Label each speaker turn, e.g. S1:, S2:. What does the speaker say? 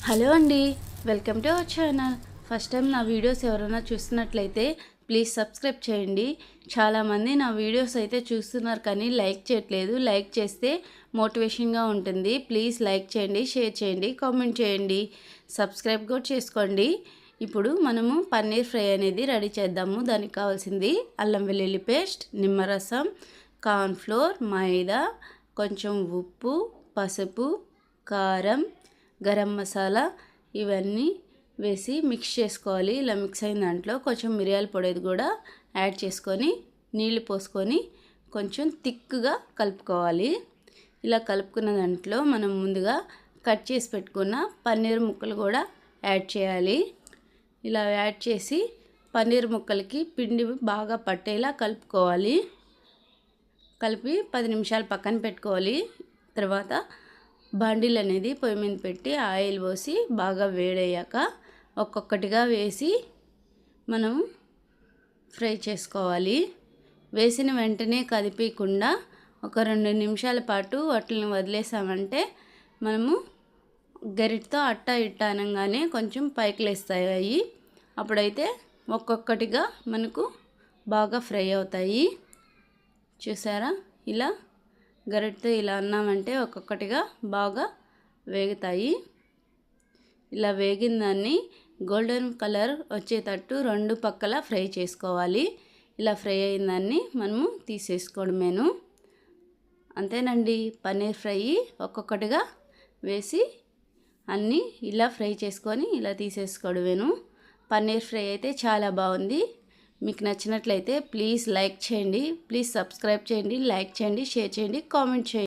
S1: Hello అండి, welcome to our channel. First time నా videos ఎవరైనా చూస్తున్నట్లయితే ప్లీజ్ సబ్స్క్రైబ్ చేయండి. చాలామంది నా వీడియోస్ అయితే చూస్తున్నారు కానీ లైక్ చేయట్లేదు. లైక్ చేస్తే మోటివేషన్గా ఉంటుంది. ప్లీజ్ లైక్ చేయండి, షేర్ చేయండి, కామెంట్ చేయండి, సబ్స్క్రైబ్ కూడా చేసుకోండి. ఇప్పుడు మనము పన్నీర్ ఫ్రై అనేది రెడీ చేద్దాము. దానికి కావాల్సింది అల్లం వెల్లుల్లి పేస్ట్, నిమ్మరసం, కార్న్ఫ్లోర్, మైదా, కొంచెం ఉప్పు, పసుపు, కారం, గరం మసాలా ఇవన్నీ వేసి మిక్స్ చేసుకోవాలి. ఇలా మిక్స్ అయిన దాంట్లో కొంచెం మిరియాల పొడి కూడా యాడ్ చేసుకొని నీళ్ళు పోసుకొని కొంచెం థిక్గా కలుపుకోవాలి. ఇలా కలుపుకున్న దాంట్లో మనం ముందుగా కట్ చేసి పెట్టుకున్న పన్నీర్ ముక్కలు కూడా యాడ్ చేయాలి. ఇలా యాడ్ చేసి పన్నీర్ ముక్కలకి పిండి బాగా పట్టేలా కలుపుకోవాలి. కలిపి 10 నిమిషాలు పక్కన పెట్టుకోవాలి. తర్వాత బాండిల్ అనేది పొయ్యి మీద పెట్టి ఆయిల్ పోసి బాగా వేడయ్యాక ఒక్కొక్కటిగా వేసి మనం ఫ్రై చేసుకోవాలి. వేసిన వెంటనే కదిపకుండా ఒక 2 నిమిషాల పాటు వాటిని వదిలేసామంటే మనము గరిటతో అట్టా ఇట్టా అనగానే కొంచెం పైకి లేస్తాయి. అప్పుడైతే ఒక్కొక్కటిగా మనకు బాగా ఫ్రై అవుతాయి. చూసారా, ఇలా గరిటతో ఇలా అన్నామంటే ఒక్కొక్కటిగా బాగా వేగుతాయి. ఇలా వేగిన దాన్ని గోల్డెన్ కలర్ వచ్చేటట్టు 2 పక్కల ఫ్రై చేసుకోవాలి. ఇలా ఫ్రై అయిన దాన్ని మనము తీసేసుకోవడమేను. అంతేనండి, పన్నీర్ ఫ్రై ఒక్కొక్కటిగా వేసి అన్నీ ఇలా ఫ్రై చేసుకొని ఇలా తీసేసుకోవడమేను. పన్నీర్ ఫ్రై అయితే చాలా బాగుంది. మీకు నచ్చినట్లయితే ప్లీజ్ లైక్ చేయండి, ప్లీజ్ సబ్స్క్రైబ్ చేయండి, లైక్ చేయండి, షేర్ చేయండి, కామెంట్ చేయండి.